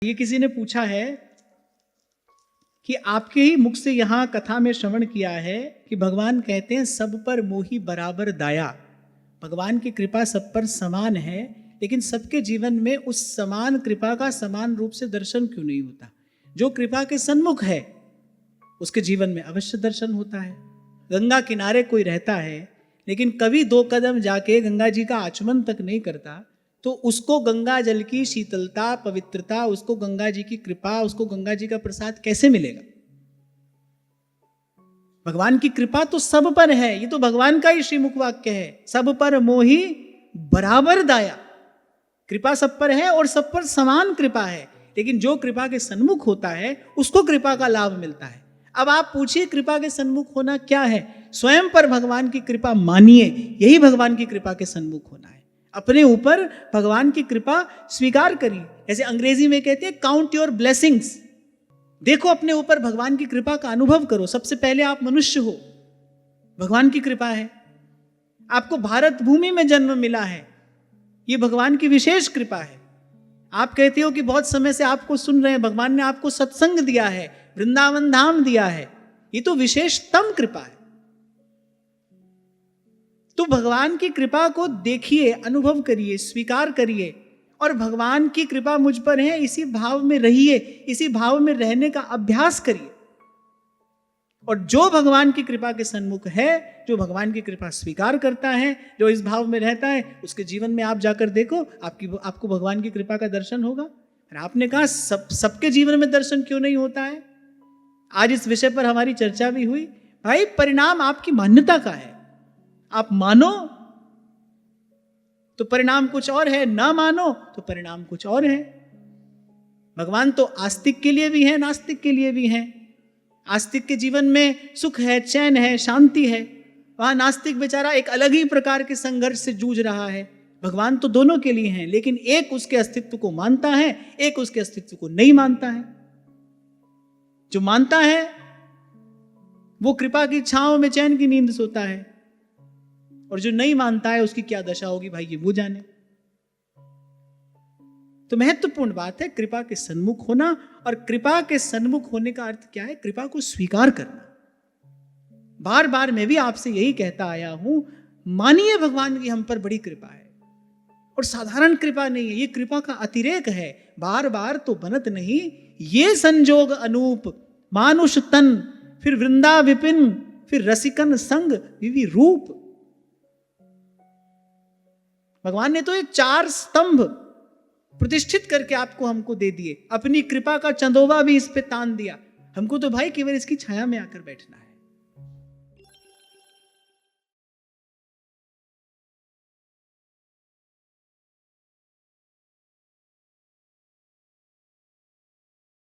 ये किसी ने पूछा है कि आपके ही मुख से यहां कथा में श्रवण किया है कि भगवान कहते हैं सब पर मोही बराबर दाया। भगवान की कृपा सब पर समान है, लेकिन सबके जीवन में उस समान कृपा का समान रूप से दर्शन क्यों नहीं होता? जो कृपा के सन्मुख है उसके जीवन में अवश्य दर्शन होता है। गंगा किनारे कोई रहता है लेकिन कभी 2 कदम जाके गंगा जी का आचमन तक नहीं करता, तो उसको गंगा जल की शीतलता, पवित्रता, उसको गंगा जी की कृपा, उसको गंगा जी का प्रसाद कैसे मिलेगा? भगवान की कृपा तो सब पर है, ये तो भगवान का ही श्रीमुख वाक्य है, सब पर मोही बराबर दाया। कृपा सब पर है और सब पर समान कृपा है, लेकिन जो कृपा के सन्मुख होता है उसको कृपा का लाभ मिलता है। अब आप पूछिए कृपा के सन्मुख होना क्या है? स्वयं पर भगवान की कृपा मानिए, यही भगवान की कृपा के सन्मुख होना है। अपने ऊपर भगवान की कृपा स्वीकार करिए। जैसे अंग्रेजी में कहते हैं काउंट योर ब्लेसिंग्स। देखो अपने ऊपर भगवान की कृपा का अनुभव करो। सबसे पहले आप मनुष्य हो, भगवान की कृपा है। आपको भारत भूमि में जन्म मिला है, ये भगवान की विशेष कृपा है। आप कहते हो कि बहुत समय से आपको सुन रहे हैं, भगवान ने आपको सत्संग दिया है, वृंदावन धाम दिया है, ये तो विशेषतम कृपा है। तो भगवान की कृपा को देखिए, अनुभव करिए, स्वीकार करिए और भगवान की कृपा मुझ पर है इसी भाव में रहिए, इसी भाव में रहने का अभ्यास करिए। और जो भगवान की कृपा के सन्मुख है, जो भगवान की कृपा स्वीकार करता है, जो इस भाव में रहता है, उसके जीवन में आप जाकर देखो, आपको भगवान की कृपा का दर्शन होगा। और आपने कहा सबके जीवन में दर्शन क्यों नहीं होता है? आज इस विषय पर हमारी चर्चा भी हुई। भाई परिणाम आपकी मान्यता का है। आप मानो तो परिणाम कुछ और है, ना मानो तो परिणाम कुछ और है। भगवान तो आस्तिक के लिए भी है, नास्तिक के लिए भी है। आस्तिक के जीवन में सुख है, चैन है, शांति है। वहां नास्तिक बेचारा एक अलग ही प्रकार के संघर्ष से जूझ रहा है। भगवान तो दोनों के लिए हैं, लेकिन एक उसके अस्तित्व को मानता है, एक उसके अस्तित्व को नहीं मानता है। जो मानता है वो कृपा की छांव में चैन की नींद सोता है, और जो नहीं मानता है उसकी क्या दशा होगी भाई ये वो जाने। तो महत्वपूर्ण बात है कृपा के सन्मुख होना। और कृपा के सन्मुख होने का अर्थ क्या है? कृपा को स्वीकार करना। बार बार मैं भी आपसे यही कहता आया हूं, मानिए भगवान की हम पर बड़ी कृपा है, और साधारण कृपा नहीं है, ये कृपा का अतिरेक है। बार बार तो बनत नहीं, ये संजोग अनूप, मानुष तन, फिर वृंदा विपिन, फिर रसिकन संग विवि रूप। भगवान ने तो ये 4 स्तंभ प्रतिष्ठित करके आपको हमको दे दिए, अपनी कृपा का चंदोवा भी इस पे तान दिया। हमको तो भाई केवल इसकी छाया में आकर बैठना है।